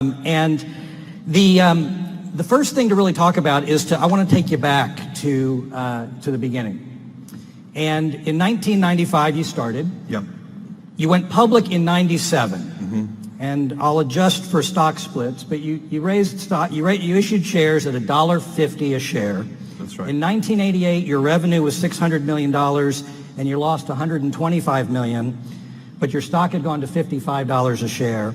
And the first thing to really talk about is I want to take you back to the beginning. And in 1995 you started. Yep. You went public in 97. And I'll adjust for stock splits, but you raised stock. You issued shares at $1.50 a share. That's right. In 1988, your revenue was $600 million, and you lost $125 million, but your stock had gone to $55 a share.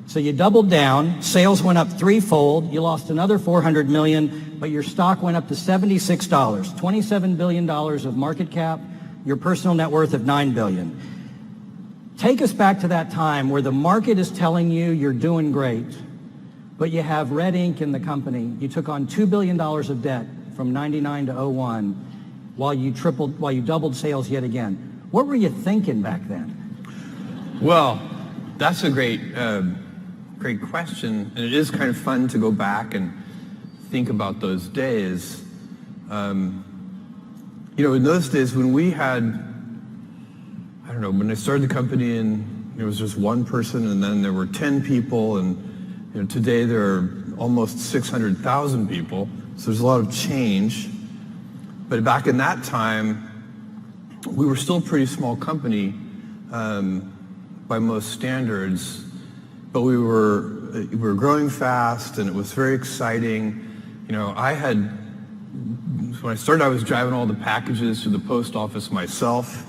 So you doubled down. Sales went up threefold. You lost another $400 million, but your stock went up to $76. $27 billion of market cap. Your personal net worth of $9 billion. Take us back to that time where the market is telling you you're doing great, but you have red ink in the company. You took on $2 billion of debt from 99 to 01 while you doubled sales yet again. What were you thinking back then? Well, that's a great question, and it is kind of fun to go back and think about those days. In those days when we had, when I started the company and it was just one person, and then there were 10 people, and today there are almost 600,000 people. So there's a lot of change. But back in that time, we were still a pretty small company by most standards. But we were growing fast, and it was very exciting. When I started, I was driving all the packages to the post office myself.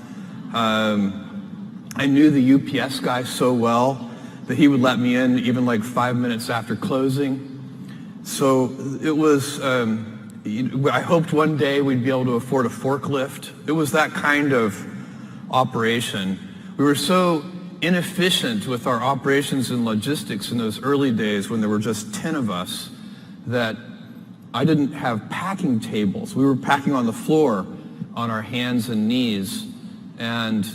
I knew the UPS guy so well that he would let me in even like 5 minutes after closing. So it was, I hoped one day we'd be able to afford a forklift. It was that kind of operation. We were so inefficient with our operations and logistics in those early days when there were just 10 of us that I didn't have packing tables. We were packing on the floor on our hands and knees. And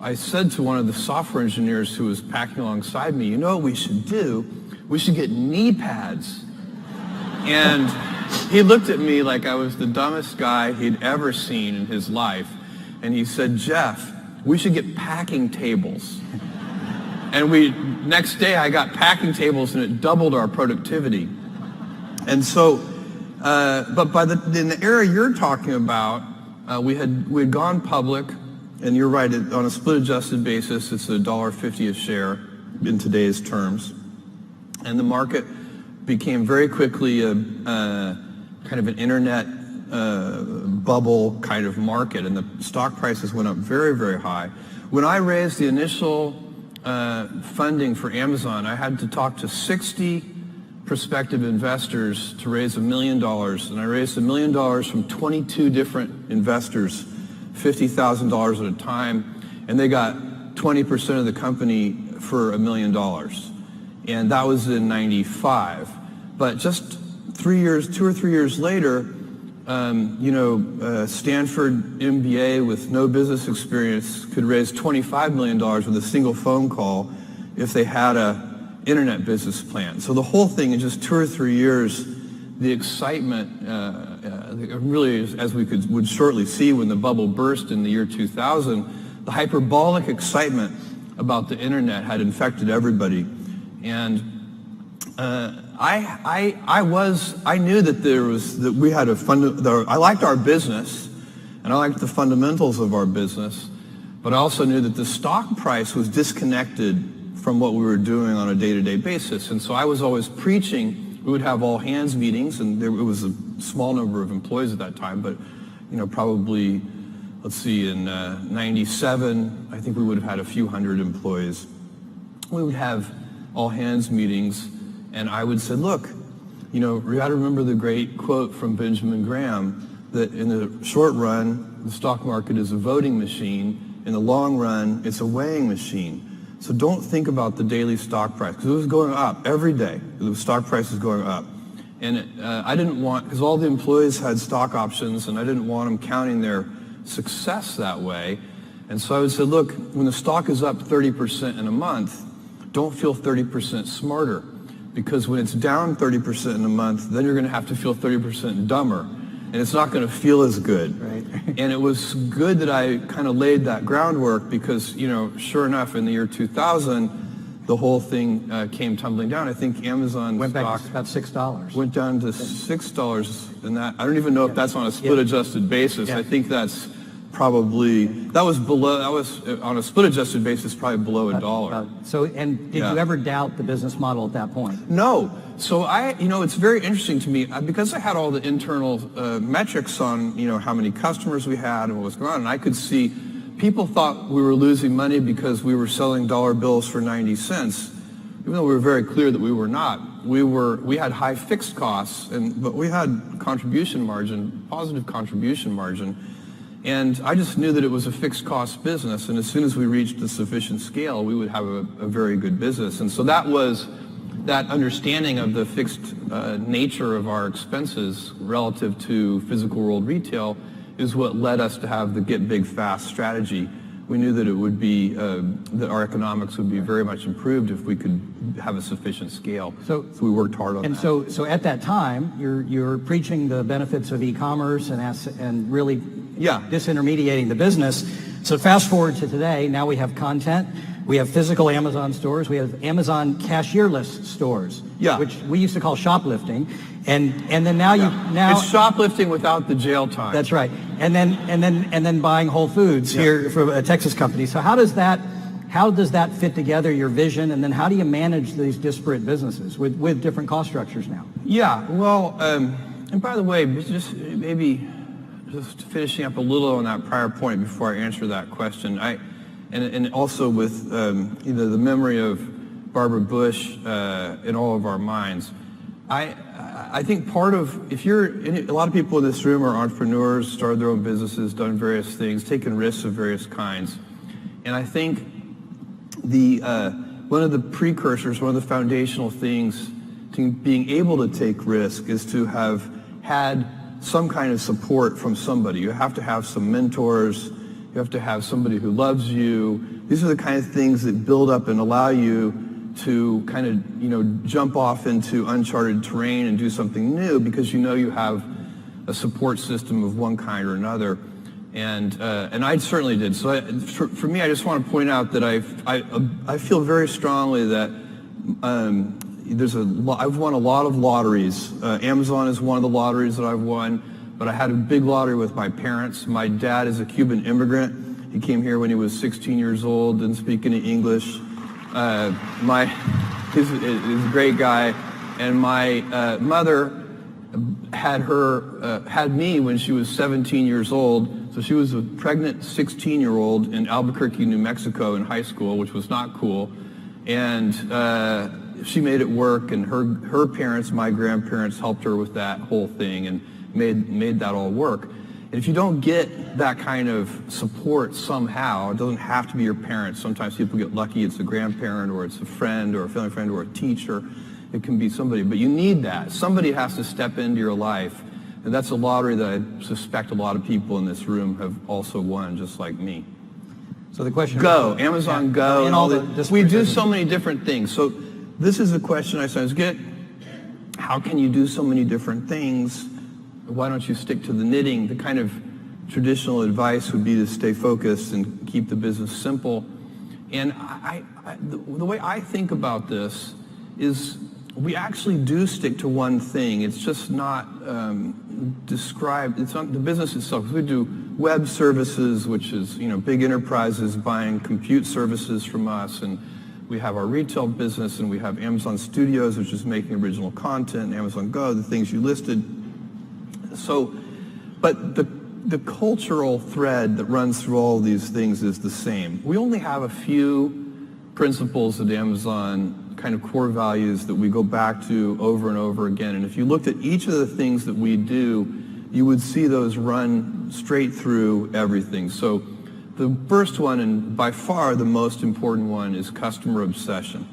I said to one of the software engineers who was packing alongside me, you know what we should do? We should get knee pads. And he looked at me like I was the dumbest guy he'd ever seen in his life. And he said, Jeff, we should get packing tables. And next day I got packing tables, and it doubled our productivity. And so, but in the era you're talking about, we had gone public, and you're right, on a split-adjusted basis, it's $1.50 a share in today's terms. And the market became very quickly a kind of an internet bubble kind of market, and the stock prices went up very, very high. When I raised the initial funding for Amazon, I had to talk to 60 prospective investors to raise $1 million, and I raised $1 million from 22 different investors, $50,000 at a time, and they got 20% of the company for $1 million, and that was in '95. But just 2 or 3 years later, Stanford MBA with no business experience could raise $25 million with a single phone call if they had a internet business plan. So the whole thing in just 2 or 3 years, the excitement, really, as we would shortly see when the bubble burst in the year 2000, the hyperbolic excitement about the internet had infected everybody. And I knew that we had I liked our business, and I liked the fundamentals of our business, but I also knew that the stock price was disconnected from what we were doing on a day-to-day basis. And so I was always preaching. We would have all hands meetings, and it was a small number of employees at that time, but probably, let's see, in '97, I think we would have had a few hundred employees. We would have all hands meetings, and I would say, look, we got to remember the great quote from Benjamin Graham that in the short run, the stock market is a voting machine. In the long run, it's a weighing machine. So don't think about the daily stock price, because it was going up every day. The stock price was going up. And I didn't want, because all the employees had stock options, and I didn't want them counting their success that way. And so I would say, look, when the stock is up 30% in a month, don't feel 30% smarter, because when it's down 30% in a month, then you're going to have to feel 30% dumber, and it's not going to feel as good. Right. And it was good that I kind of laid that groundwork, because, sure enough, in the year 2000, the whole thing came tumbling down. I think Amazon Went back stock to about $6. went down to $6, and that I don't even know if that's on a split adjusted basis. Yeah. I think that's probably that was on a split adjusted basis probably below a dollar. So, and did you ever doubt the business model at that point? No. So it's very interesting to me because I had all the internal metrics on, how many customers we had and what was going on, and I could see people thought we were losing money because we were selling dollar bills for 90 cents, even though we were very clear that we were not. We had high fixed costs, but we had contribution margin, positive contribution margin. And I just knew that it was a fixed cost business, and as soon as we reached a sufficient scale, we would have a very good business. And so that understanding of the fixed nature of our expenses relative to physical world retail is what led us to have the get big fast strategy. We knew that it would be that our economics would be very much improved if we could have a sufficient scale. So we worked hard on that. And so at that time, you're preaching the benefits of e-commerce and really disintermediating the business. So fast forward to today, now we have content, we have physical Amazon stores, we have Amazon cashierless stores, which we used to call shoplifting, and then now it's shoplifting without the jail time. That's right, and then buying Whole Foods here from a Texas company. So how does that fit together, your vision, and then how do you manage these disparate businesses with different cost structures now? Yeah, well, and by the way, just finishing up a little on that prior point before I answer that question, and also with the memory of Barbara Bush in all of our minds, I think part of, a lot of people in this room are entrepreneurs, started their own businesses, done various things, taken risks of various kinds, and I think one of the precursors, one of the foundational things to being able to take risk is to have had some kind of support from somebody. You have to have some mentors. You have to have somebody who loves you. These are the kind of things that build up and allow you to kind of, jump off into uncharted terrain and do something new because you have a support system of one kind or another. And I certainly did. So for me, I just want to point out that I feel very strongly that I've won a lot of lotteries. Amazon is one of the lotteries that I've won, but I had a big lottery with my parents. My dad is a Cuban immigrant. He came here when he was 16 years old, didn't speak any English. He's a great guy. And my mother had me when she was 17 years old. So she was a pregnant 16-year-old in Albuquerque, New Mexico in high school, which was not cool. And she made it work, and her parents, my grandparents, helped her with that whole thing and made that all work. And if you don't get that kind of support somehow, it doesn't have to be your parents. Sometimes people get lucky, it's a grandparent or it's a friend or a family friend or a teacher. It can be somebody, but you need that. Somebody has to step into your life, and that's a lottery that I suspect a lot of people in this room have also won, just like me. So the question Amazon Go, and all we do so many different things. So this is a question I sometimes get. How can you do so many different things? Why don't you stick to the knitting? The kind of traditional advice would be to stay focused and keep the business simple. And the way I think about this is we actually do stick to one thing. It's just not described. It's not the business itself. We do web services, which is big enterprises buying compute services from us, and we have our retail business, and we have Amazon Studios, which is making original content, and Amazon Go, the things you listed. So, but the cultural thread that runs through all these things is the same. We only have a few principles at Amazon, kind of core values that we go back to over and over again. And if you looked at each of the things that we do, you would see those run straight through everything. So the first one, and by far the most important one, is customer obsession.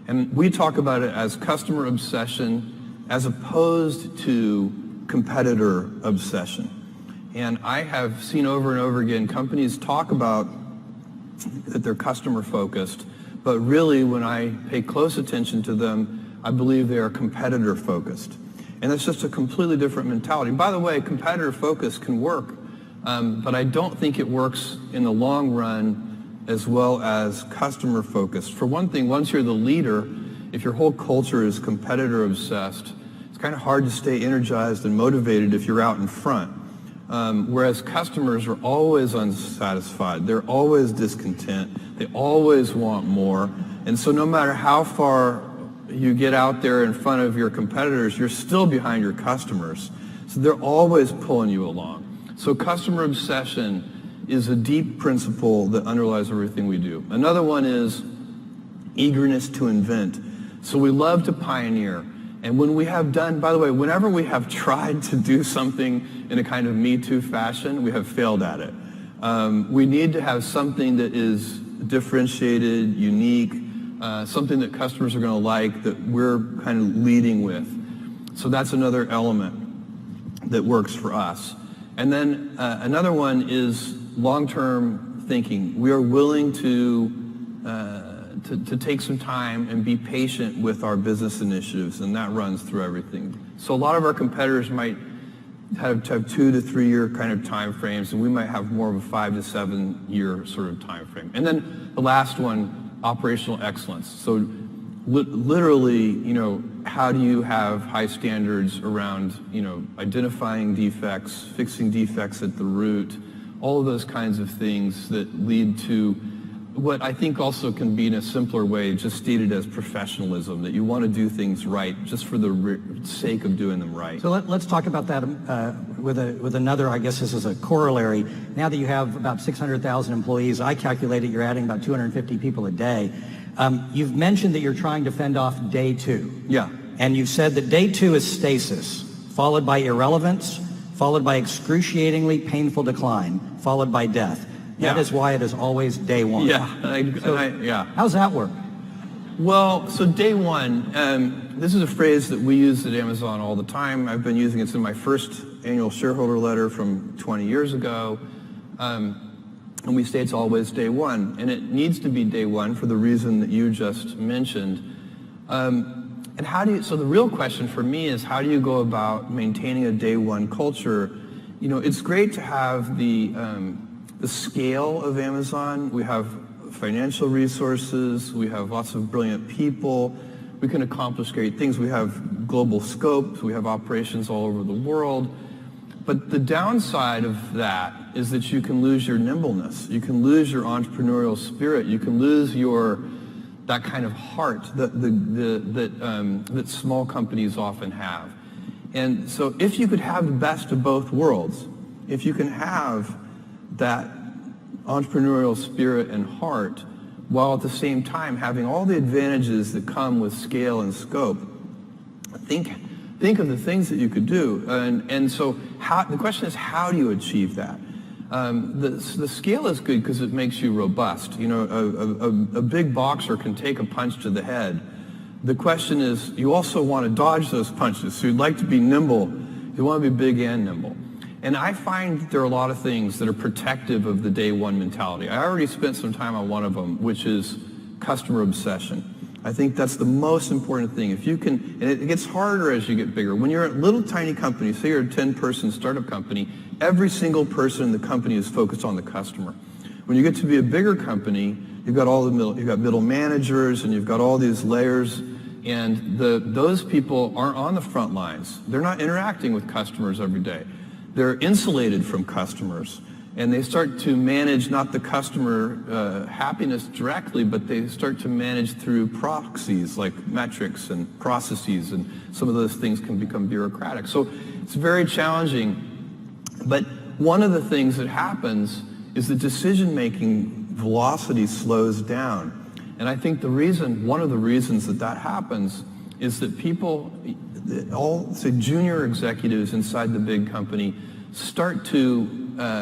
And we talk about it as customer obsession as opposed to competitor obsession. And I have seen over and over again companies talk about that they're customer focused, but really when I pay close attention to them, I believe they are competitor focused. And that's just a completely different mentality. And by the way, competitor focus can work, but I don't think it works in the long run as well as customer focused. For one thing, once you're the leader, if your whole culture is competitor obsessed, it's kind of hard to stay energized and motivated if you're out in front. Whereas customers are always unsatisfied. They're always discontent. They always want more. And so no matter how far you get out there in front of your competitors, you're still behind your customers. So they're always pulling you along. So customer obsession is a deep principle that underlies everything we do. Another one is eagerness to invent. So we love to pioneer. And when we have done, by the way, whenever we have tried to do something in a kind of Me Too fashion, we have failed at it. We need to have something that is differentiated, unique, something that customers are going to like, that we're kind of leading with. So that's another element that works for us. And then another one is long-term thinking. We are willing to take some time and be patient with our business initiatives, and that runs through everything. So a lot of our competitors might have 2 to 3 year kind of time frames, and we might have more of a 5 to 7 year sort of time frame. And then the last one, operational excellence. So literally, how do you have high standards around, identifying defects, fixing defects at the root, all of those kinds of things that lead to what I think also can be in a simpler way just stated as professionalism, that you want to do things right just for the sake of doing them right. So let's talk about that with another, I guess this is a corollary. Now that you have about 600,000 employees, I calculated you're adding about 250 people a day. You've mentioned that you're trying to fend off day 2. Yeah. And you've said that day 2 is stasis, followed by irrelevance, followed by excruciatingly painful decline, followed by death. That is why it is always day 1. Yeah. How's that work? Well, so day 1, this is a phrase that we use at Amazon all the time. I've been using it. It's in my first annual shareholder letter from 20 years ago. And we say it's always day 1. And it needs to be day 1 for the reason that you just mentioned. And so the real question for me is, how do you go about maintaining a day 1 culture? It's great to have the scale of Amazon. We have financial resources. We have lots of brilliant people. We can accomplish great things. We have global scope. We have operations all over the world. But the downside of that is that you can lose your nimbleness. You can lose your entrepreneurial spirit. You can lose that kind of heart that small companies often have. And so if you could have the best of both worlds, if you can have that entrepreneurial spirit and heart, while at the same time having all the advantages that come with scale and scope, think of the things that you could do. And so the question is, how do you achieve that? The scale is good because it makes you robust. A big boxer can take a punch to the head. The question is, you also want to dodge those punches. So you'd like to be nimble. You want to be big and nimble. And I find there are a lot of things that are protective of the day 1 mentality. I already spent some time on one of them, which is customer obsession. I think that's the most important thing. If you can, and it gets harder as you get bigger. When you're a little tiny company, say you're a 10-person startup company, every single person in the company is focused on the customer. When you get to be a bigger company, you've got middle managers, and you've got all these layers, and those people aren't on the front lines. They're not interacting with customers every day. They're insulated from customers, and they start to manage not the customer happiness directly, but they start to manage through proxies like metrics and processes, and some of those things can become bureaucratic. So it's very challenging. But one of the things that happens is the decision-making velocity slows down. And I think one of the reasons that happens is that people, all say junior executives inside the big company, start to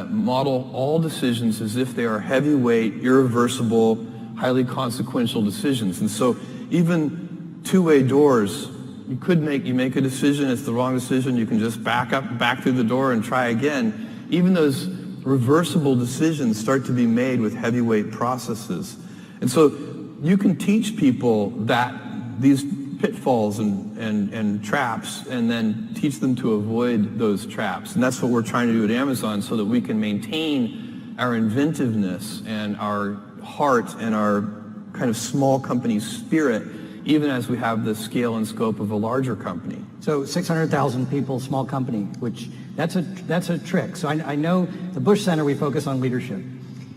model all decisions as if they are heavyweight, irreversible, highly consequential decisions. And so even two-way doors, you make a decision, it's the wrong decision, you can just back through the door and try again. Even those reversible decisions start to be made with heavyweight processes. And so you can teach people that these pitfalls and traps, and then teach them to avoid those traps. And that's what we're trying to do at Amazon, so that we can maintain our inventiveness and our heart and our kind of small company spirit, even as we have the scale and scope of a larger company. So 600,000 people, small company, which that's a trick. So I know the Bush Center, we focus on leadership.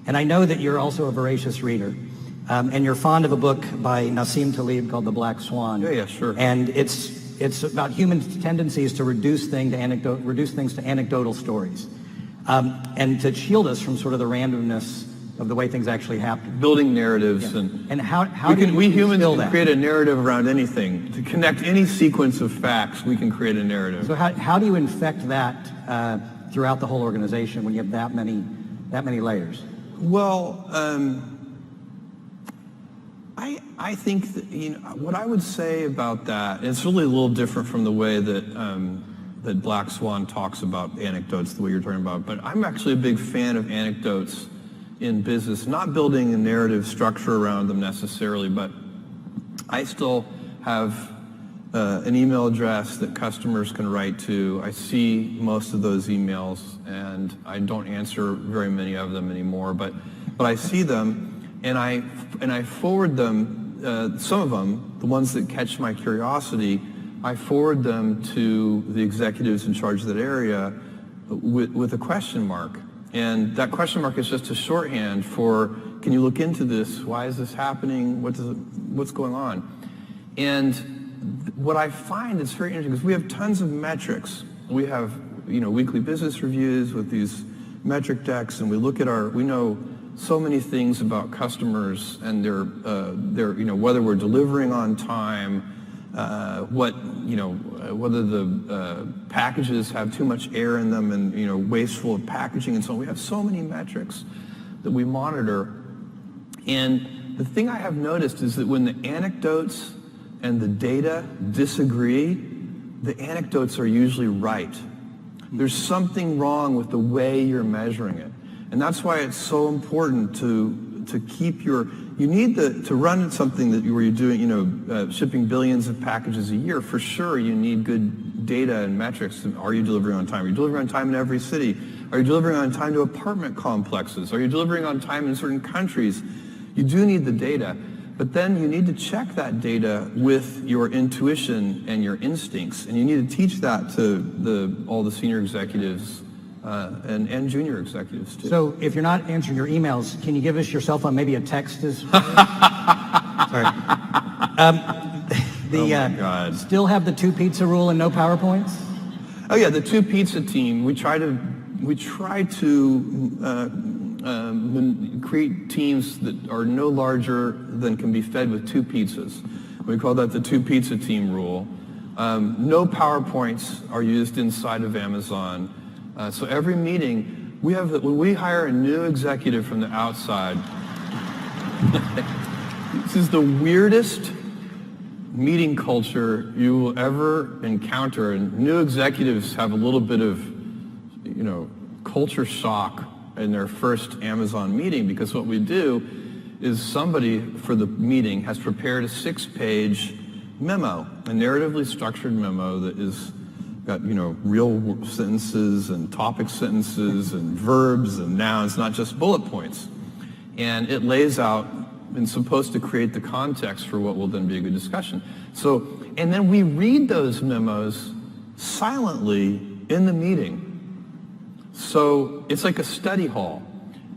And I know that you're also a voracious reader. And you're fond of a book by Nassim Taleb called The Black Swan. Yeah, sure. And it's about human tendencies to reduce things to anecdotal stories. And to shield us from sort of the randomness of the way things actually happen. Building narratives. Yeah. And how we humans instill can that? create a narrative around anything. To connect any sequence of facts, we can create a narrative. So how do you infect that throughout the whole organization when you have that many layers? Well, I think that, what I would say about that, and it's really a little different from the way that Black Swan talks about anecdotes, the way you're talking about, but I'm actually a big fan of anecdotes in business, not building a narrative structure around them necessarily, but I still have an email address that customers can write to. I see most of those emails, and I don't answer very many of them anymore, but I see them, and I forward them, some of them, the ones that catch my curiosity, I forward them to the executives in charge of that area with a question mark. And that question mark is just a shorthand for, can you look into this? Why is this happening? What's going on? And what I find is very interesting because we have tons of metrics. We have, weekly business reviews with these metric decks, and we know so many things about customers and their whether we're delivering on time, whether the packages have too much air in them and wasteful of packaging and so on. We have so many metrics that we monitor, and the thing I have noticed is that when the anecdotes and the data disagree, the anecdotes are usually right. There's something wrong with the way you're measuring it. And that's why it's so important to keep you need to run something where you're doing, shipping billions of packages a year. For sure, you need good data and metrics. Are you delivering on time? Are you delivering on time in every city? Are you delivering on time to apartment complexes? Are you delivering on time in certain countries? You do need the data. But then you need to check that data with your intuition and your instincts. And you need to teach that to all the senior executives and junior executives too. So if you're not answering your emails, can you give us your cell phone? Maybe a text is. Sorry. Oh my God. Still have the 2 pizza rule and no PowerPoints? Oh yeah, the 2 pizza team. We try to create teams that are no larger than can be fed with 2 pizzas. We call that the 2 pizza team rule. No PowerPoints are used inside of Amazon. So every meeting, when we hire a new executive from the outside, this is the weirdest meeting culture you will ever encounter. And new executives have a little bit of, culture shock in their first Amazon meeting, because what we do is somebody for the meeting has prepared a 6-page memo, a narratively structured memo that is got, real sentences and topic sentences and verbs and nouns, not just bullet points. And it lays out and supposed to create the context for what will then be a good discussion. So, and then we read those memos silently in the meeting. So it's like a study hall.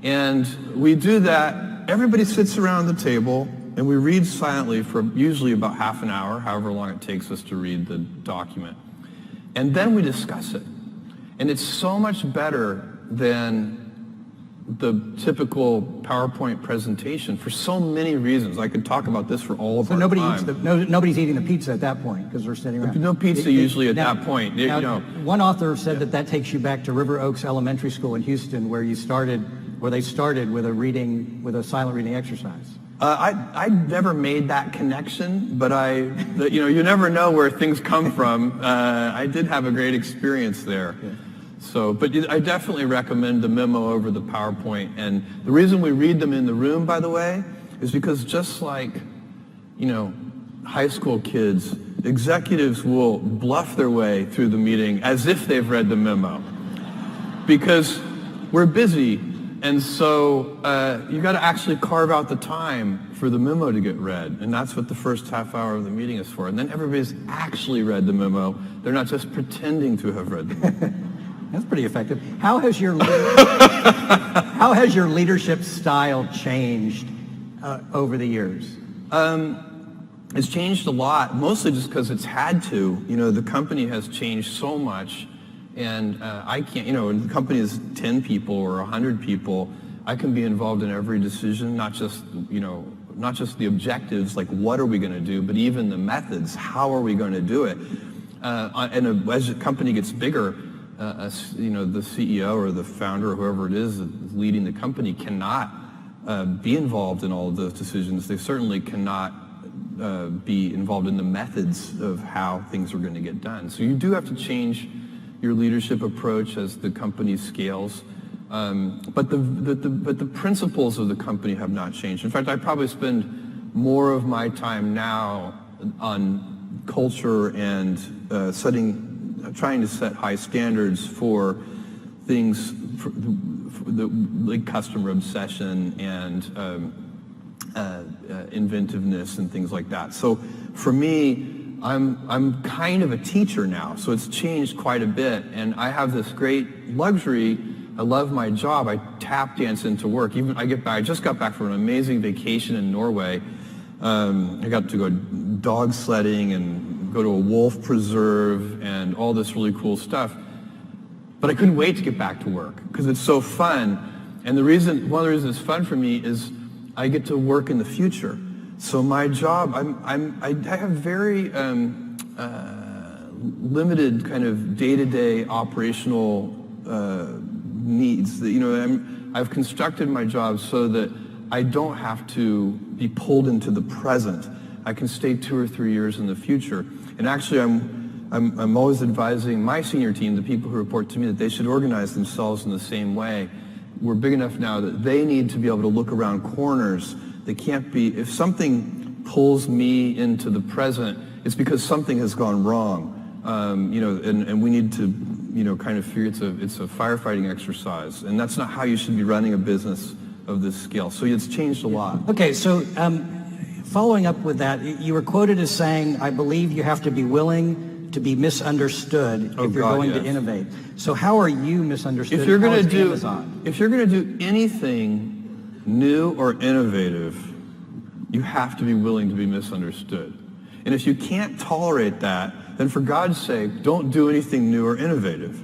And we do that, everybody sits around the table, and we read silently for usually about half an hour, however long it takes us to read the document. And then we discuss it. And it's so much better than the typical PowerPoint presentation for so many reasons. I could talk about this for all of our time. Nobody's eating the pizza at that point because we're sitting around. No pizza usually at that point. One author said that takes you back to River Oaks Elementary School in Houston, where they started with a silent reading exercise. I never made that connection, but you never know where things come from. I did have a great experience there. Yeah. So, but I definitely recommend the memo over the PowerPoint. And the reason we read them in the room, by the way, is because just like, high school kids, executives will bluff their way through the meeting as if they've read the memo. Because we're busy. And so you got to actually carve out the time for the memo to get read, and that's what the first half hour of the meeting is for. And then everybody's actually read the memo. They're not just pretending to have read the memo. That's pretty effective. How has your leadership style changed over the years? It's changed a lot, mostly just because it's had to. You know, the company has changed so much, and I can't, you know, when the company is 10 people or 100 people, I can be involved in every decision, not just, you know, not just the objectives, like what are we going to do, but even the methods, how are we going to do it? And as the company gets bigger, you know, the CEO or the founder or whoever it is leading the company cannot be involved in all of those decisions. They certainly cannot be involved in the methods of how things are going to get done. So you do have to change your leadership approach as the company scales. But the principles of the company have not changed. In fact, I probably spend more of my time now on culture and trying to set high standards for things like customer obsession and inventiveness and things like that. So for me, I'm kind of a teacher now, so it's changed quite a bit, and I have this great luxury. I love my job. I tap dance into work. Even I just got back from an amazing vacation in Norway. I got to go dog sledding and go to a wolf preserve and all this really cool stuff. But I couldn't wait to get back to work because it's so fun. And one of the reasons it's fun for me is I get to work in the future. So my job, I have very limited kind of day-to-day operational needs. You know, I've constructed my job so that I don't have to be pulled into the present. I can stay 2 or 3 years in the future. And actually, I'm always advising my senior team, the people who report to me, that they should organize themselves in the same way. We're big enough now that they need to be able to look around corners. They can't be, if something pulls me into the present, it's because something has gone wrong. You know, and we need to, you know, kind of figure it's a firefighting exercise. And that's not how you should be running a business of this scale. So it's changed a lot. Okay, so following up with that, you were quoted as saying, I believe you have to be willing to be misunderstood if you're going to innovate. So how are you misunderstood? If you're going to do Amazon? If you're going to do anything new or innovative, you have to be willing to be misunderstood. And if you can't tolerate that, then for God's sake, don't do anything new or innovative.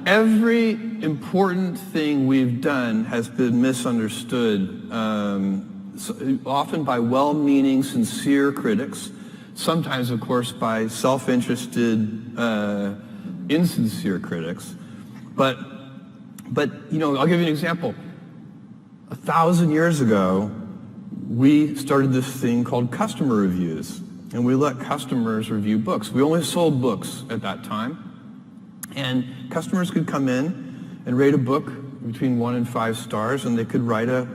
Every important thing we've done has been misunderstood, often by well-meaning, sincere critics, sometimes, of course, by self-interested, insincere critics. But you know, I'll give you an example. 1,000 years ago, we started this thing called customer reviews, and we let customers review books. We only sold books at that time, and customers could come in and rate a book between 1 and 5 stars, and they could write a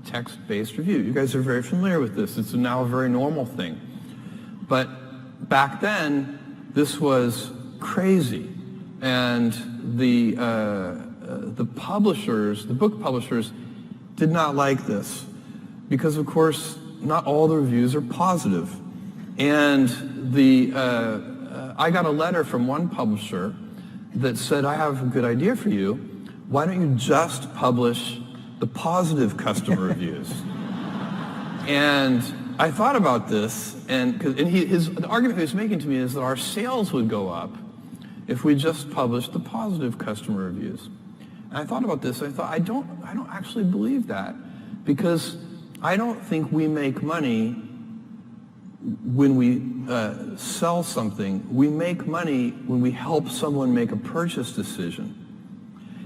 text-based review. You guys are very familiar with this. It's now a very normal thing. But back then, this was crazy, and the publishers, the book publishers, did not like this because, of course, not all the reviews are positive. And I got a letter from one publisher that said, I have a good idea for you. Why don't you just publish the positive customer reviews? And I thought about this, and the argument he was making to me is that our sales would go up if we just published the positive customer reviews. And I thought about this, and I thought, I don't actually believe that, because I don't think we make money when we sell something. We make money when we help someone make a purchase decision.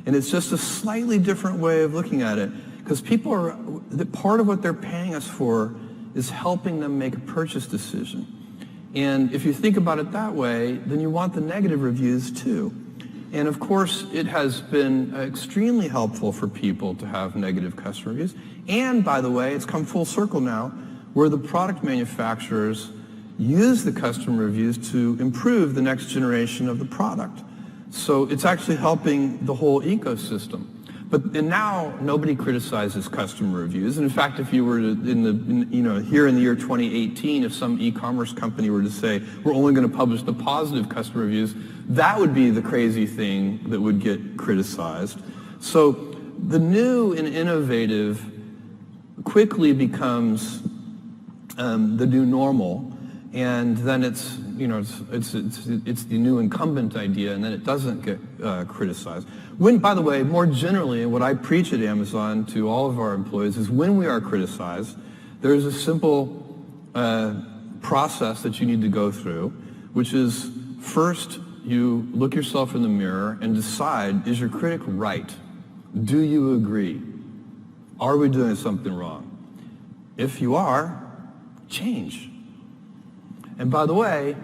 And it's just a slightly different way of looking at it, because part of what they're paying us for is helping them make a purchase decision. And if you think about it that way, then you want the negative reviews too. And of course, it has been extremely helpful for people to have negative customer reviews. And by the way, it's come full circle now, where the product manufacturers use the customer reviews to improve the next generation of the product. So it's actually helping the whole ecosystem. And now nobody criticizes customer reviews. And in fact, if you were to, here in the year 2018, if some e-commerce company were to say, we're only going to publish the positive customer reviews, that would be the crazy thing that would get criticized. So the new and innovative quickly becomes the new normal, and then it's the new incumbent idea, and then it doesn't get criticized. By the way, more generally, and what I preach at Amazon to all of our employees is when we are criticized, there's a simple process that you need to go through, which is first you look yourself in the mirror and decide, is your critic right? Do you agree? Are we doing something wrong? If you are, change. And by the way,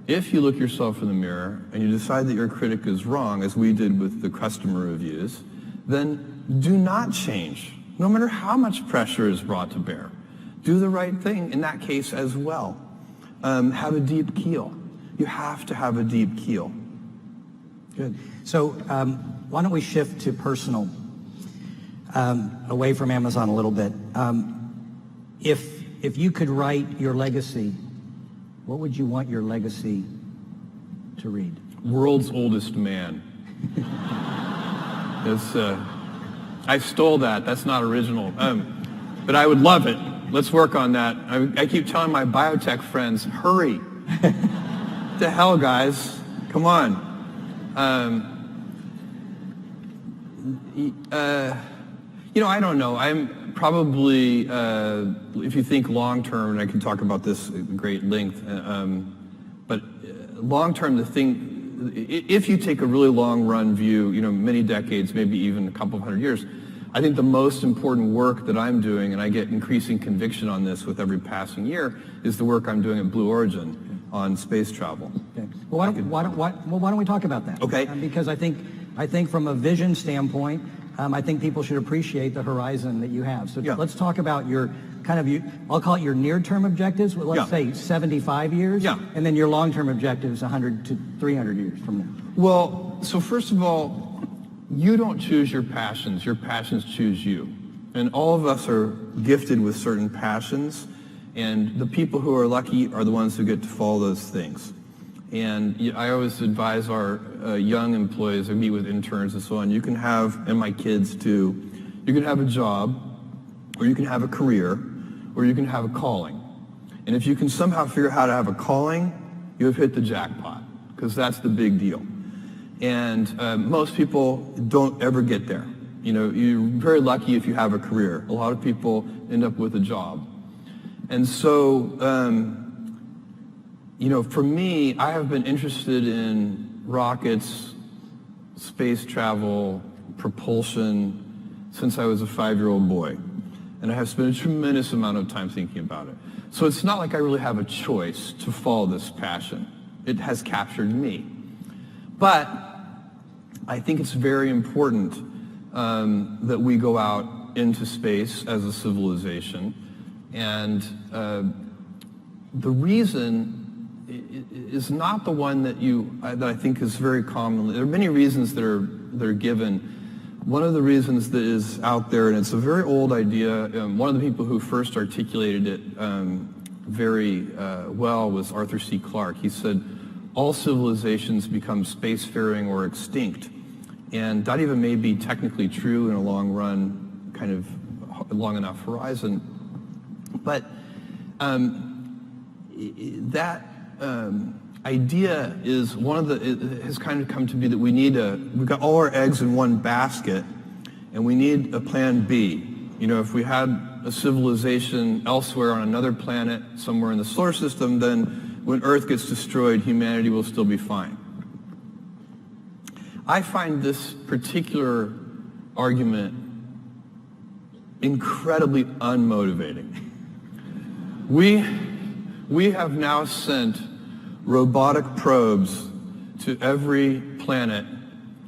if you look yourself in the mirror and you decide that your critic is wrong, as we did with the customer reviews, then do not change, no matter how much pressure is brought to bear. Do the right thing in that case as well. Have a deep keel. You have to have a deep keel. Good. So why don't we shift to personal, away from Amazon a little bit. If you could write your legacy, what would you want your legacy to read? World's oldest man. I stole that. That's not original. But I would love it. Let's work on that. I keep telling my biotech friends, hurry. What the hell, guys? Come on. I don't know. I'm probably, if you think long term, and I can talk about this at great length, but long term, if you take a really long run view, many decades, maybe even a couple of hundred years, I think the most important work that I'm doing, and I get increasing conviction on this with every passing year, is the work I'm doing at Blue Origin on space travel. Okay. Well, why don't we talk about that? Okay. Because I think from a vision standpoint, I think people should appreciate the horizon that you have. So let's talk about your I'll call it your near-term objectives. Well, let's say 75 years, and then your long-term objectives 100 to 300 years from now. Well, so first of all, you don't choose your passions choose you. And all of us are gifted with certain passions, and the people who are lucky are the ones who get to follow those things. And I always advise our young employees, I meet with interns and so on, you can have, and my kids too, you can have a job, or you can have a career, or you can have a calling. And if you can somehow figure out how to have a calling, you have hit the jackpot, because that's the big deal. And most people don't ever get there. You're very lucky if you have a career. A lot of people end up with a job. And so, for me, I have been interested in rockets, space travel, propulsion since I was a 5-year-old boy. And I have spent a tremendous amount of time thinking about it. So it's not like I really have a choice to follow this passion. It has captured me. But I think it's very important that we go out into space as a civilization. And the reason is not the one that I think is very common. There are many reasons that are given. One of the reasons that is out there, and it's a very old idea, one of the people who first articulated it very well was Arthur C. Clarke. He said, all civilizations become spacefaring or extinct. And that even may be technically true in a long run, kind of long enough horizon. But that idea is it has kind of come to be that we've got all our eggs in one basket, and we need a plan B. If we had a civilization elsewhere on another planet, somewhere in the solar system, then when Earth gets destroyed, humanity will still be fine. I find this particular argument incredibly unmotivating. We have now sent robotic probes to every planet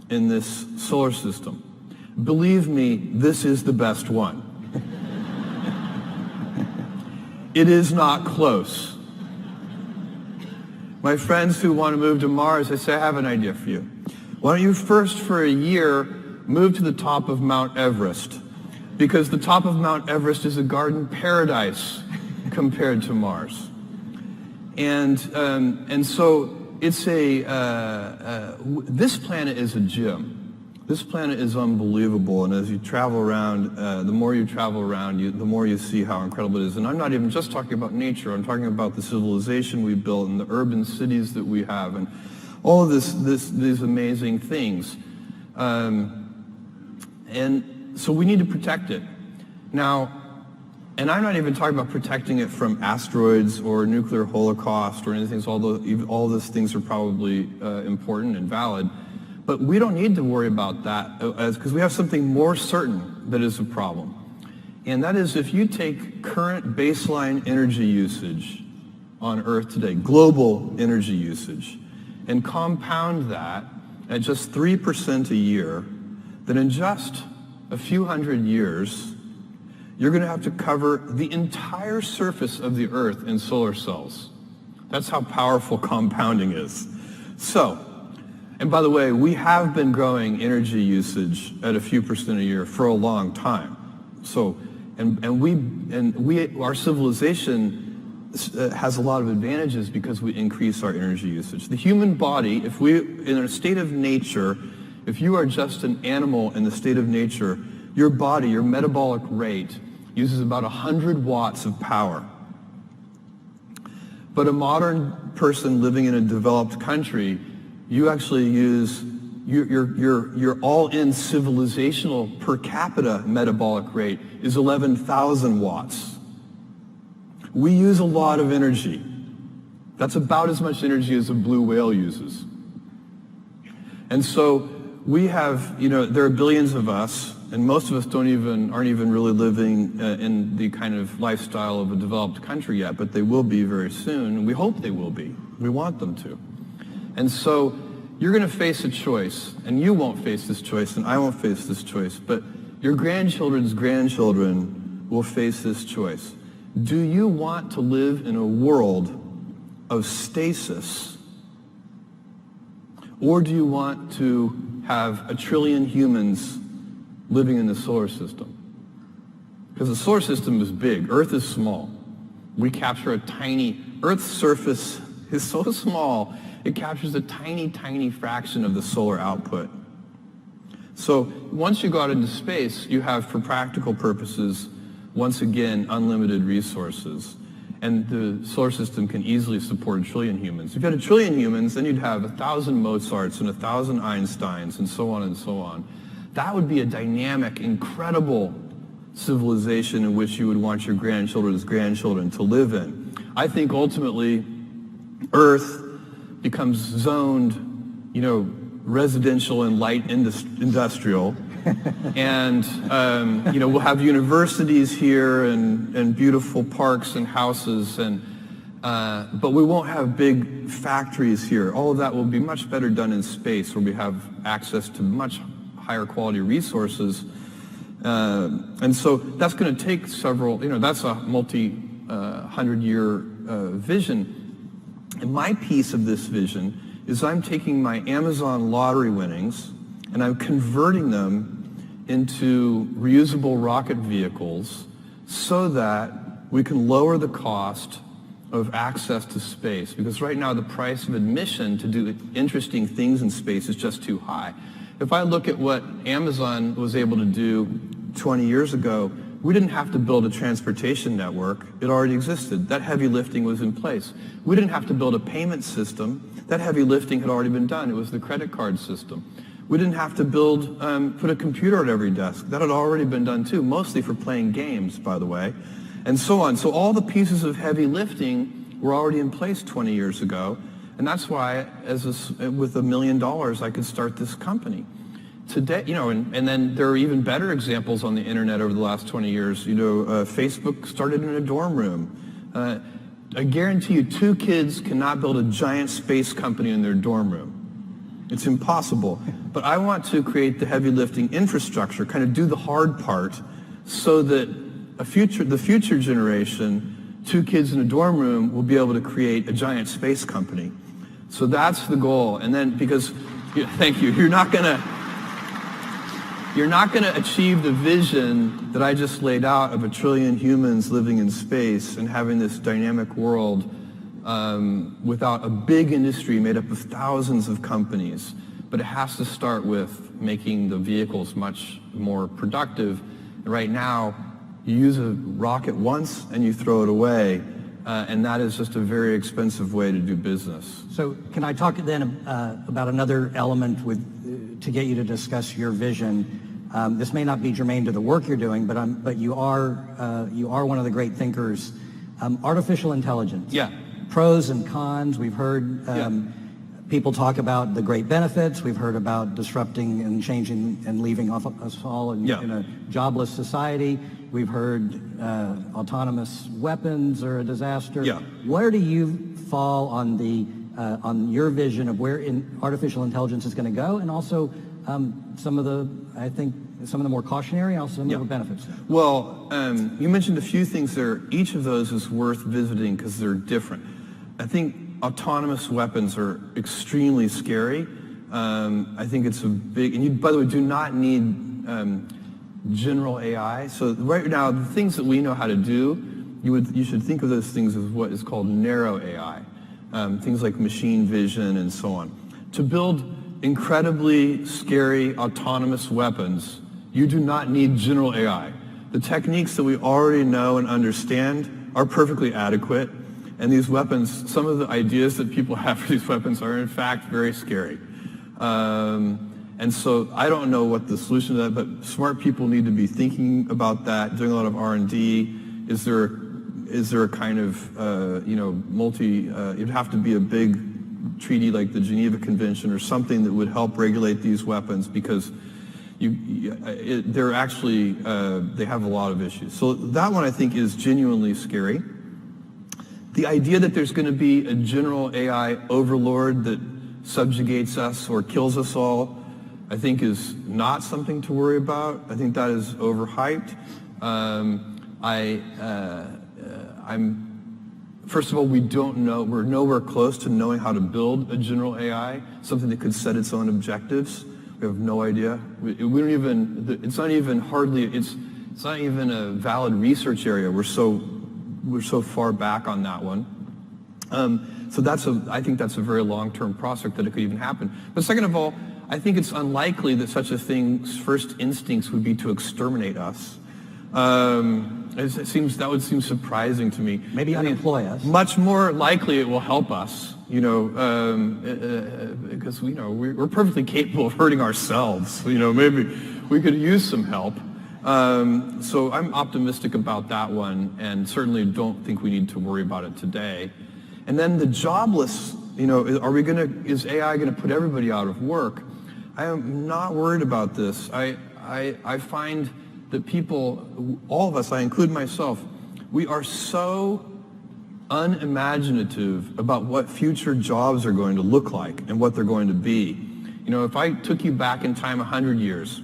in this solar system. Believe me, this is the best one. It is not close. My friends who want to move to Mars, I say, I have an idea for you. Why don't you first, for a year, move to the top of Mount Everest, because the top of Mount Everest is a garden paradise compared to Mars. And so it's this planet is a gem. This planet is unbelievable, and as you travel around, the more you travel around, the more you see how incredible it is. And I'm not even just talking about nature. I'm talking about the civilization we built and the urban cities that we have, and all of these amazing things. And so we need to protect it. Now, and I'm not even talking about protecting it from asteroids or nuclear holocaust or anything, although all those things are probably important and valid. But we don't need to worry about that because we have something more certain that is a problem. And that is, if you take current baseline energy usage on Earth today, global energy usage, and compound that at just 3% a year, then in just a few hundred years, you're going to have to cover the entire surface of the Earth in solar cells. That's how powerful compounding is. So, and by the way, we have been growing energy usage at a few percent a year for a long time. So, our civilization has a lot of advantages because we increase our energy usage. The human body, in a state of nature, if you are just an animal in the state of nature, your body, your metabolic rate, uses about 100 watts of power. But a modern person living in a developed country, you actually use your all-in civilizational per capita metabolic rate is 11,000 watts. We use a lot of energy. That's about as much energy as a blue whale uses. And so we have, there are billions of us, and most of us aren't even really living in the kind of lifestyle of a developed country yet, but they will be very soon, and we hope they will be. We want them to. And so you're going to face a choice, and you won't face this choice, and I won't face this choice, but your grandchildren's grandchildren will face this choice. Do you want to live in a world of stasis, or do you want to have 1 trillion humans living in the solar system? Because the solar system is big. Earth is small. We capture Earth's surface is so small, it captures a tiny, tiny fraction of the solar output. So once you go out into space, you have, for practical purposes, once again, unlimited resources. And the solar system can easily support 1 trillion humans. If you had 1 trillion humans, then you'd have 1,000 Mozarts and 1,000 Einsteins and so on and so on. That would be a dynamic, incredible civilization in which you would want your grandchildren's grandchildren to live in. I think ultimately Earth becomes zoned, residential and light industrial. And, we'll have universities here and beautiful parks and houses, but we won't have big factories here. All of that will be much better done in space, where we have access to much higher quality resources. And so that's going to take that's a multi-100-year vision. And my piece of this vision is I'm taking my Amazon lottery winnings and I'm converting them into reusable rocket vehicles so that we can lower the cost of access to space. Because right now the price of admission to do interesting things in space is just too high. If I look at what Amazon was able to do 20 years ago, we didn't have to build a transportation network. It already existed. That heavy lifting was in place. We didn't have to build a payment system. That heavy lifting had already been done. It was the credit card system. We didn't have to put a computer at every desk. That had already been done too, mostly for playing games, by the way, and so on. So all the pieces of heavy lifting were already in place 20 years ago, and that's why, with $1 million, I could start this company. Today, and then there are even better examples on the internet over the last 20 years. Facebook started in a dorm room. I guarantee you 2 kids cannot build a giant space company in their dorm room. It's impossible. But I want to create the heavy lifting infrastructure, kind of do the hard part, so that the future generation, 2 kids in a dorm room, will be able to create a giant space company. So that's the goal. And then, thank you, you're not going to, you're not going to achieve the vision that I just laid out of 1 trillion humans living in space and having this dynamic world without a big industry made up of thousands of companies. But it has to start with making the vehicles much more productive. And right now, you use a rocket once and you throw it away, and that is just a very expensive way to do business. So can I talk then about another element to get you to discuss your vision? This may not be germane to the work you're doing, but you are one of the great thinkers. Artificial intelligence. Yeah. Pros and cons. We've heard people talk about the great benefits. We've heard about disrupting and changing and leaving us all in a jobless society. We've heard autonomous weapons are a disaster. Yeah. Where do you fall on your vision of where artificial intelligence is going to go, and also some of the more cautionary and also some of the benefits? Well, you mentioned a few things there. Each of those is worth visiting because they're different. I think autonomous weapons are extremely scary. I think it's a big, and you, by the way, do not need general AI. So right now, the things that we know how to do, you should think of those things as what is called narrow AI. Things like machine vision and so on. To build incredibly scary autonomous weapons, you do not need general AI. The techniques that we already know and understand are perfectly adequate. And these weapons, some of the ideas that people have for these weapons are in fact very scary. And so I don't know what the solution to that, but smart people need to be thinking about that, doing a lot of R&D. Is there a kind of, it'd have to be a big treaty like the Geneva Convention or something that would help regulate these weapons, because they're actually, they have a lot of issues. So that one I think is genuinely scary. The idea that there's going to be a general AI overlord that subjugates us or kills us all, I think is not something to worry about. I think that is overhyped. First of all, we don't know, we're nowhere close to knowing how to build a general AI, something that could set its own objectives. We have no idea. We don't even, it's not even a valid research area. We're so far back on that one. So I think that's a very long-term prospect that it could even happen. But second of all, I think it's unlikely that such a thing's first instincts would be to exterminate us. That would seem surprising to me. Maybe unemploy us. Much more likely it will help us, because we're perfectly capable of hurting ourselves. Maybe we could use some help. So I'm optimistic about that one, and certainly don't think we need to worry about it today. And then the jobless, is AI going to put everybody out of work? I am not worried about this. I find that people, all of us, I include myself, we are so unimaginative about what future jobs are going to look like and what they're going to be. If I took you back in time 100 years,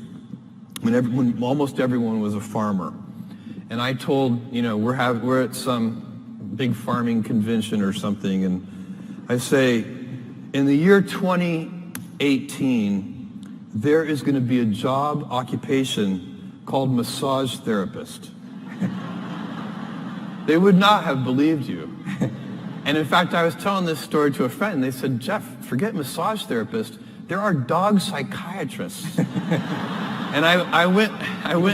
when almost everyone was a farmer, and I told, we're at some big farming convention or something, and I say, in the year 2018, there is going to be a job occupation called massage therapist. They would not have believed you. And in fact, I was telling this story to a friend, and they said, Jeff, forget massage therapist. There are dog psychiatrists. And I went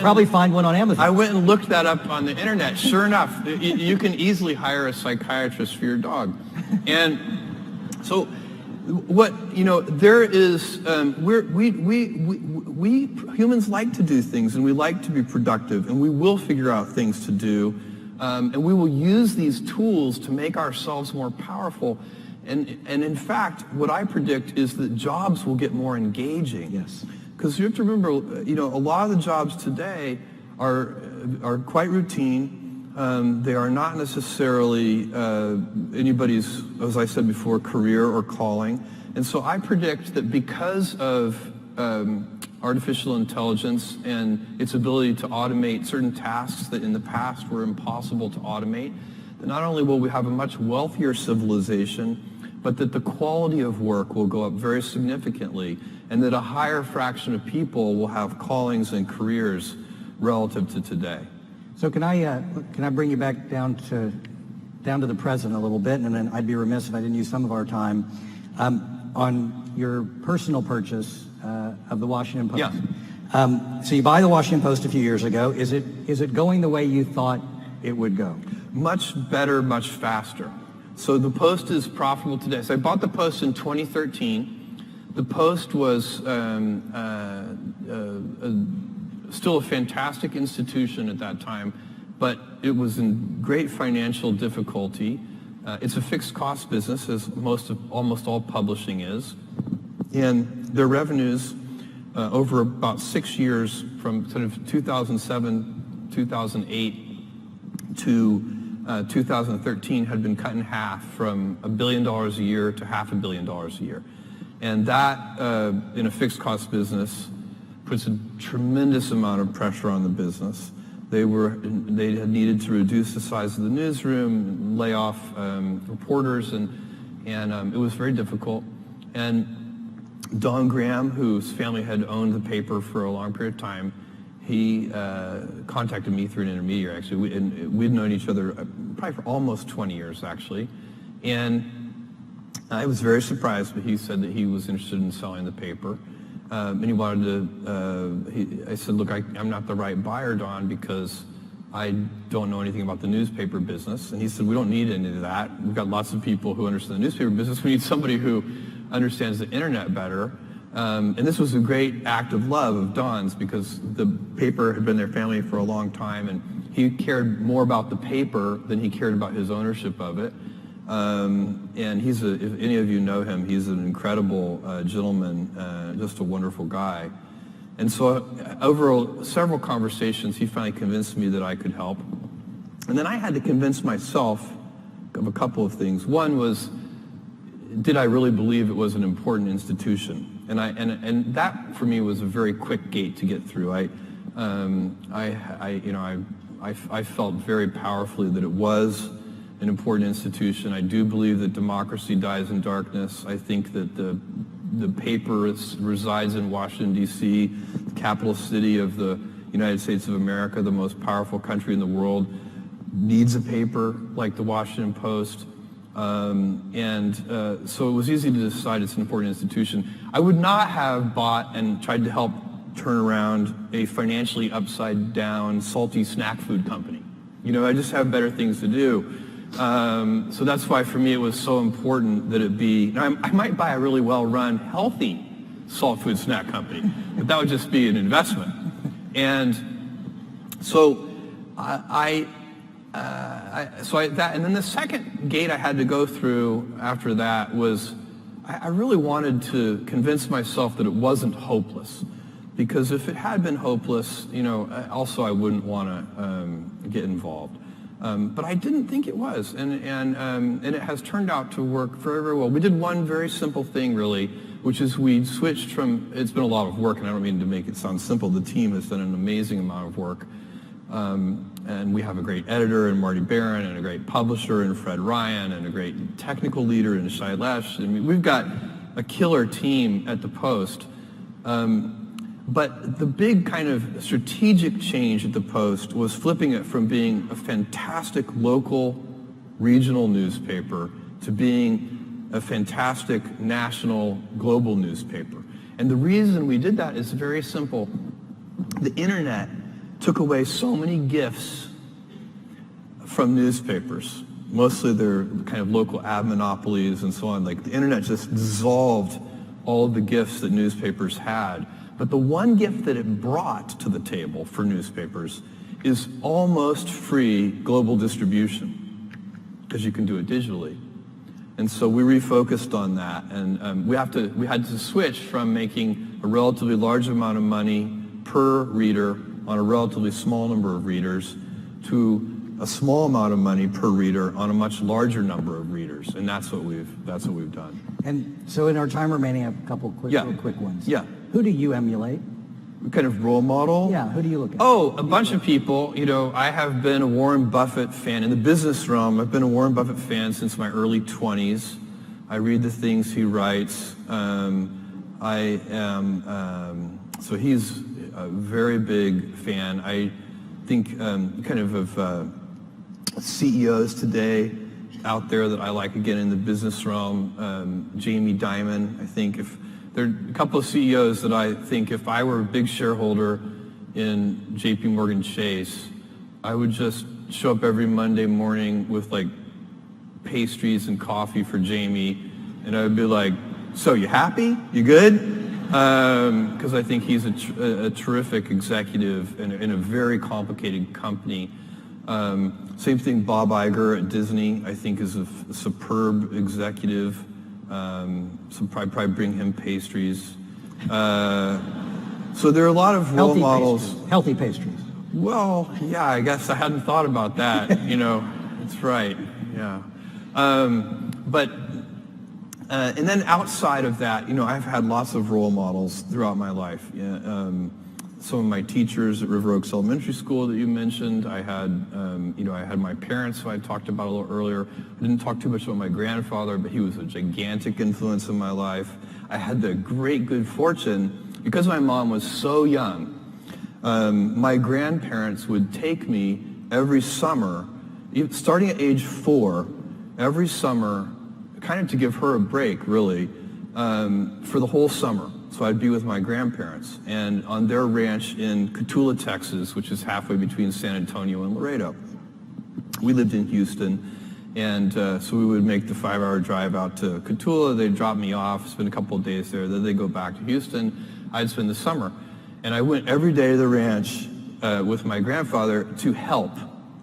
probably find one on Amazon. I went and looked that up on the internet. Sure enough, you can easily hire a psychiatrist for your dog. And so there is, we humans like to do things, and we like to be productive, and we will figure out things to do, and we will use these tools to make ourselves more powerful. And in fact, what I predict is that jobs will get more engaging. Yes. Because you have to remember, a lot of the jobs today are quite routine. They are not necessarily anybody's, as I said before, career or calling. And so I predict that because of artificial intelligence and its ability to automate certain tasks that in the past were impossible to automate, that not only will we have a much wealthier civilization, but that the quality of work will go up very significantly, and that a higher fraction of people will have callings and careers relative to today. So can I bring you back down to the present a little bit, and then I'd be remiss if I didn't use some of our time on your personal purchase of the Washington Post. Yeah. So you buy the Washington Post a few years ago. Is it going the way you thought it would go? Much better, much faster. So the Post is profitable today. So I bought the Post in 2013. The Post was still a fantastic institution at that time, but it was in great financial difficulty. It's a fixed cost business, as almost all publishing is. And their revenues over about 6 years, from sort of 2007, 2008 to 2013, had been cut in half from $1 billion a year to $500 million a year. And that, in a fixed cost business, puts a tremendous amount of pressure on the business. They had needed to reduce the size of the newsroom, lay off reporters, and it was very difficult. And Don Graham, whose family had owned the paper for a long period of time, he contacted me through an intermediary, actually. We'd known each other probably for almost 20 years, actually. And I was very surprised, but he said that he was interested in selling the paper. And he wanted to, I said, look, I'm not the right buyer, Don, because I don't know anything about the newspaper business. And he said, we don't need any of that. We've got lots of people who understand the newspaper business. We need somebody who understands the internet better. And this was a great act of love of Don's, because the paper had been their family for a long time, and he cared more about the paper than he cared about his ownership of it. And if any of you know him, he's an incredible gentleman, just a wonderful guy. And so over several conversations, he finally convinced me that I could help. And then I had to convince myself of a couple of things. One was, did I really believe it was an important institution? And that for me was a very quick gate to get through. I felt very powerfully that it was an important institution. I do believe that democracy dies in darkness. I think that the paper resides in Washington, D.C., the capital city of the United States of America, the most powerful country in the world, needs a paper like the Washington Post. So it was easy to decide it's an important institution. I would not have bought and tried to help turn around a financially upside down, salty snack food company. I just have better things to do. So that's why for me it was so important that it be, I might buy a really well-run, healthy salt food snack company, but that would just be an investment. And so and then the second gate I had to go through after that was, I really wanted to convince myself that it wasn't hopeless. Because if it had been hopeless, also I wouldn't want to get involved. But I didn't think it was, and it has turned out to work very, very well. We did one very simple thing, really, which is we switched from, it's been a lot of work, and I don't mean to make it sound simple. The team has done an amazing amount of work. And we have a great editor in Marty Barron, and a great publisher in Fred Ryan, and a great technical leader in Shailesh. I mean, we've got a killer team at the Post. But the big kind of strategic change at the Post was flipping it from being a fantastic local, regional newspaper to being a fantastic national, global newspaper. And the reason we did that is very simple. The internet took away so many gifts from newspapers. Mostly they're kind of local ad monopolies and so on. Like, the internet just dissolved all of the gifts that newspapers had. But the one gift that it brought to the table for newspapers is almost free global distribution, because you can do it digitally. And so we refocused on that, and we had to switch from making a relatively large amount of money per reader on a relatively small number of readers to a small amount of money per reader on a much larger number of readers, and that's what we've done. And so in our time remaining, I have a couple real quick ones. Yeah. Who do you emulate? What kind of role model? Yeah, who do you look at? Oh, a bunch of people. I have been a Warren Buffett fan. In the business realm, I've been a Warren Buffett fan since my early 20s. I read the things he writes. So he's a very big fan. I think kind of CEOs today out there that I like, again, in the business realm, Jamie Dimon. I think if there are a couple of CEOs that I think if I were a big shareholder in JP Morgan Chase, I would just show up every Monday morning with like pastries and coffee for Jamie, and I would be like, so you happy? You good? Because I think he's a terrific executive in a very complicated company. Same thing, Bob Iger at Disney, I think is a superb executive. So probably bring him pastries. So there are a lot of role models. Healthy pastries. Well, yeah, I guess I hadn't thought about that. That's right. Yeah. And then outside of that, I've had lots of role models throughout my life. Some of my teachers at River Oaks Elementary School that you mentioned. I had, I had my parents, who I talked about a little earlier. I didn't talk too much about my grandfather, but he was a gigantic influence in my life. I had the great good fortune, because my mom was so young, my grandparents would take me every summer, starting at age 4, every summer, kind of to give her a break, really, for the whole summer. So I'd be with my grandparents, and on their ranch in Cotulla, Texas, which is halfway between San Antonio and Laredo. We lived in Houston, and so we would make the 5-hour drive out to Cotulla. They'd drop me off, spend a couple of days there, then they'd go back to Houston. I'd spend the summer. And I went every day to the ranch with my grandfather to help.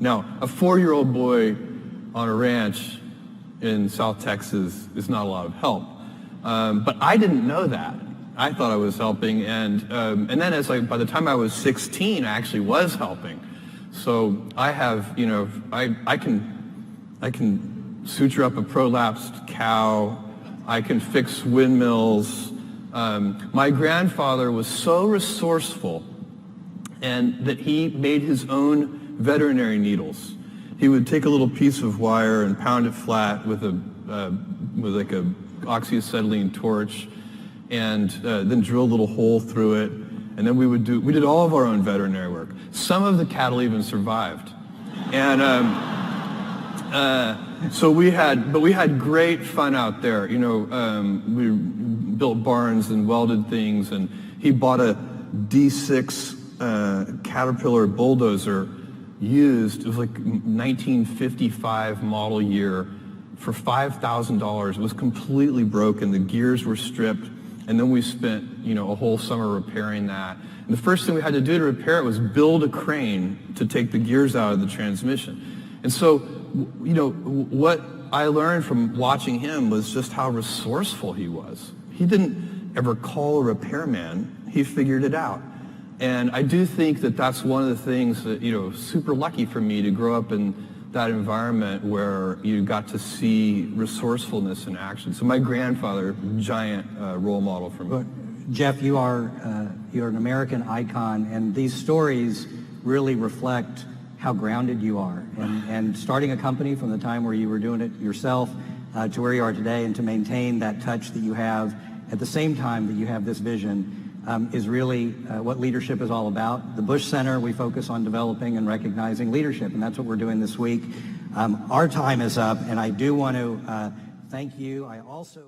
Now, a 4-year-old boy on a ranch in South Texas is not a lot of help. But I didn't know that. I thought I was helping, and then by the time I was 16, I actually was helping. So I have, I can suture up a prolapsed cow. I can fix windmills. My grandfather was so resourceful, and that he made his own veterinary needles. He would take a little piece of wire and pound it flat with like a oxyacetylene torch, and then drill a little hole through it. And then we did all of our own veterinary work. Some of the cattle even survived. And so we had great fun out there. We built barns and welded things, and he bought a D6 Caterpillar bulldozer used. It was like 1955 model year for $5,000. It was completely broken. The gears were stripped. And then we spent, a whole summer repairing that. And the first thing we had to do to repair it was build a crane to take the gears out of the transmission. And so, what I learned from watching him was just how resourceful he was. He didn't ever call a repairman. He figured it out. And I do think that that's one of the things that, super lucky for me to grow up in that environment where you got to see resourcefulness in action. So my grandfather, giant role model for me. Jeff, you're an American icon, and these stories really reflect how grounded you are. And starting a company from the time where you were doing it yourself to where you are today, and to maintain that touch that you have at the same time that you have this vision is really what leadership is all about. The Bush Center, we focus on developing and recognizing leadership, and that's what we're doing this week. Our time is up, and I do want to thank you. I also